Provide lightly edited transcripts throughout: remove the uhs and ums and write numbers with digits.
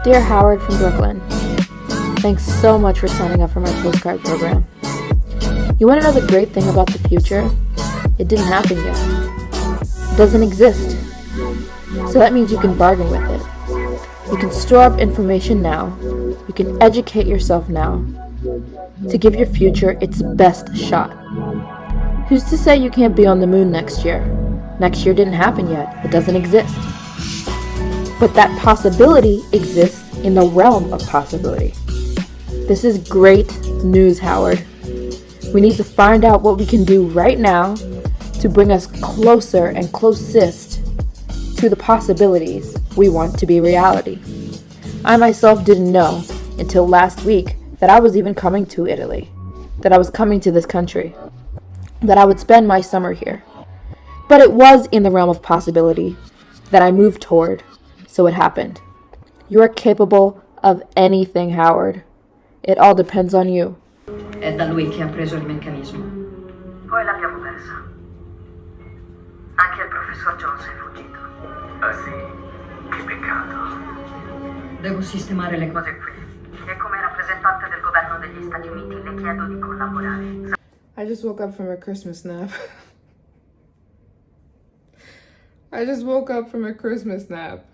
Dear Howard from Brooklyn, thanks so much for signing up for my postcard program. You want to know the great thing about the future? It didn't happen yet. It doesn't exist. So that means you can bargain with it. You can store up information now. You can educate yourself now to give your future its best shot. Who's to say you can't be on the moon next year? Next year didn't happen yet. It doesn't exist. But that possibility exists in the realm of possibility. This is great news, Howard. We need to find out what we can do right now to bring us closer and closest to the possibilities we want to be reality. I myself didn't know until last week that I was even coming to Italy, that I was coming to this country, that I would spend my summer here. But it was in the realm of possibility that I moved toward. So it happened. You are capable of anything, Howard. It all depends on you. È da lui che ha preso il meccanismo. Poi l'abbiamo persa. Anche il professor Jones è fuggito. Ah sì? Che peccato. Devo sistemare le cose Cose qui. E come rappresentante del governo degli Stati Uniti le chiedo di collaborare. I just woke up from a Christmas nap. I just woke up from a Christmas nap.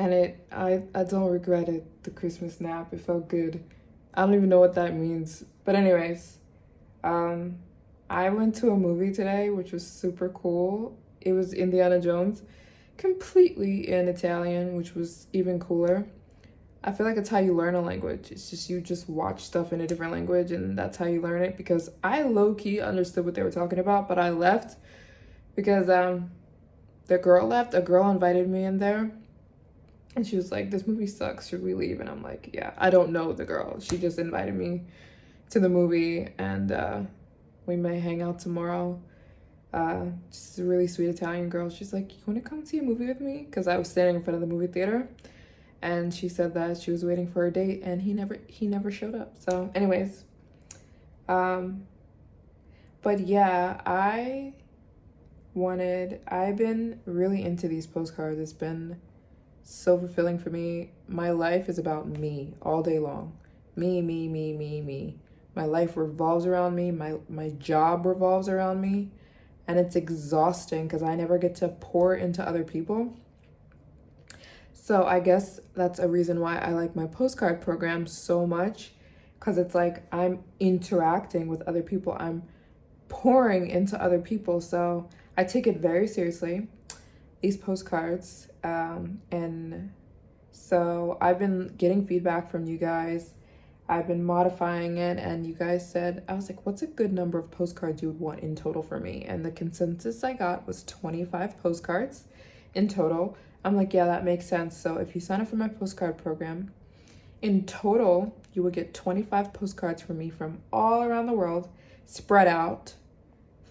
And I don't regret it, the Christmas nap. It felt good. I don't even know what that means. But anyways, I went to a movie today, which was super cool. It was Indiana Jones, completely in Italian, which was even cooler. I feel like it's how you learn a language. It's just you just watch stuff in a different language and that's how you learn it, because I low-key understood what they were talking about, but I left because the girl left. A girl invited me in there. And she was like, this movie sucks, should we leave? And I'm like, yeah, I don't know the girl. She just invited me to the movie and we may hang out tomorrow. Just a really sweet Italian girl. She's like, you want to come see a movie with me? Because I was standing in front of the movie theater. And she said that she was waiting for a date and he never showed up. So anyways, but yeah, I've been really into these postcards. It's been so fulfilling for me. My life is about me all day long. Me. My life revolves around me. My job revolves around me. And it's exhausting because I never get to pour into other people. So I guess that's a reason why I like my postcard program so much, because it's like I'm interacting with other people. I'm pouring into other people. So I take it very seriously, these postcards. And so I've been getting feedback from you guys. I've been modifying it, and you guys said, I was like, what's a good number of postcards you would want in total for me? And the consensus I got was 25 postcards in total. I'm like, yeah, that makes sense. So if you sign up for my postcard program, in total, you would get 25 postcards from me from all around the world, spread out,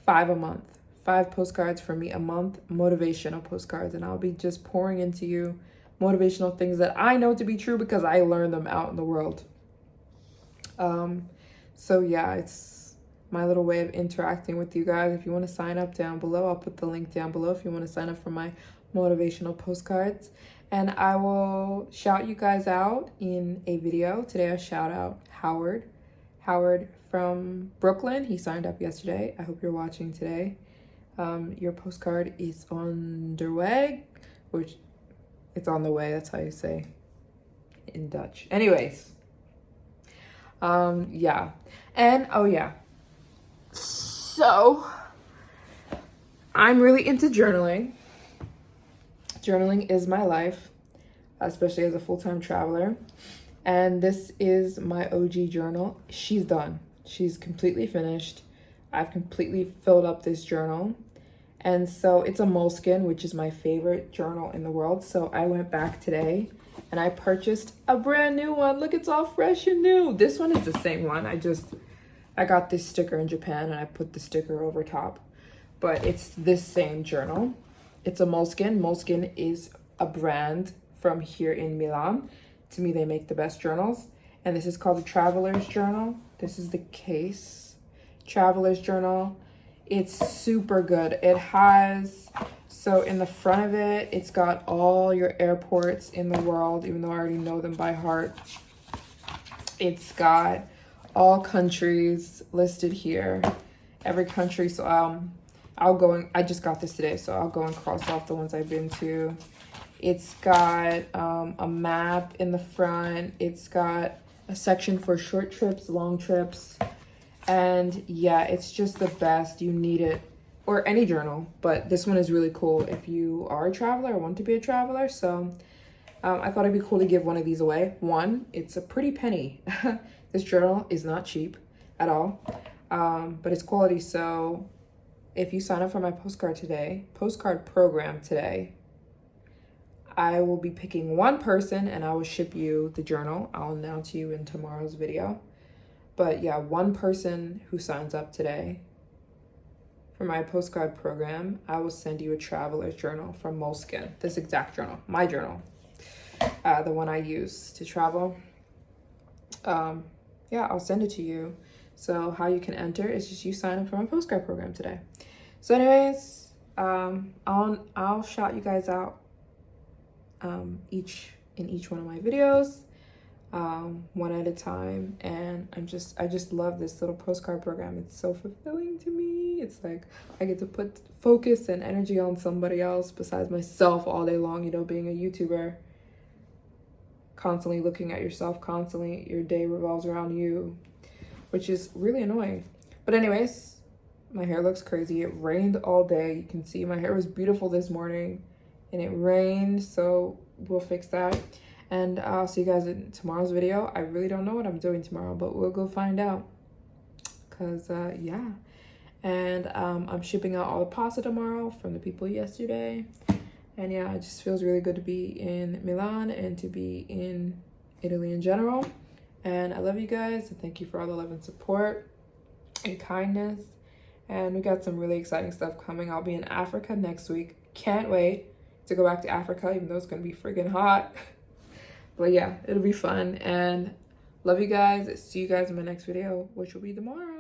5 a month. 5 postcards from me a month, motivational postcards, and I'll be just pouring into you motivational things that I know to be true because I learned them out in the world. So yeah, it's my little way of interacting with you guys. If you want to sign up down below, I'll put the link down below if you want to sign up for my motivational postcards, and I will shout you guys out in a video. Today I shout out Howard from Brooklyn. He signed up yesterday. I hope you're watching today. Your postcard is on the way, which it's on the way. That's how you say in Dutch. Anyways, yeah. And, oh yeah. So, I'm really into journaling. Journaling is my life, especially as a full-time traveler. And this is my OG journal. She's done. She's completely finished. I've completely filled up this journal. And so it's a moleskin, which is my favorite journal in the world. So I went back today and I purchased a brand new one. Look, it's all fresh and new. This one is the same one. I got this sticker in Japan and I put the sticker over top. But it's this same journal. It's a Moleskine. Moleskine is a brand from here in Milan. To me, they make the best journals. And this is called the Traveler's Journal. This is the case. Traveler's Journal. It's super good. It has, so in the front of it, it's got all your airports in the world, even though I already know them by heart. It's got all countries listed here. Every country. So I just got this today, so I'll go and cross off the ones I've been to. It's got a map in the front. It's got a section for short trips, long trips. And yeah, it's just the best. You need it, or any journal, but this one is really cool if you are a traveler or want to be a traveler. So I thought it'd be cool to give one of these away. One, it's a pretty penny. This journal is not cheap at all, but it's quality. So if you sign up for my postcard program today, I will be picking one person and I will ship you the journal. I'll announce you in tomorrow's video. But yeah, one person who signs up today for my postcard program, I will send you a traveler's journal from Moleskine. This exact journal, my journal, the one I use to travel. Yeah, I'll send it to you. So how you can enter is just you sign up for my postcard program today. So anyways, I'll shout you guys out in each one of my videos. One at a time, and I just love this little postcard program. It's so fulfilling to me. It's like I get to put focus and energy on somebody else besides myself all day long, you know, being a YouTuber, constantly looking at yourself, constantly your day revolves around you, which is really annoying. But anyways, my hair looks crazy. It rained all day. You can see my hair was beautiful this morning and it rained, so we'll fix that. And I'll see you guys in tomorrow's video. I really don't know what I'm doing tomorrow, but we'll go find out. Cause yeah. And I'm shipping out all the pasta tomorrow from the people yesterday. And yeah, it just feels really good to be in Milan and to be in Italy in general. And I love you guys. And thank you for all the love and support and kindness. And we got some really exciting stuff coming. I'll be in Africa next week. Can't wait to go back to Africa, even though it's gonna be freaking hot. But yeah, it'll be fun, and love you guys. See you guys in my next video, which will be tomorrow.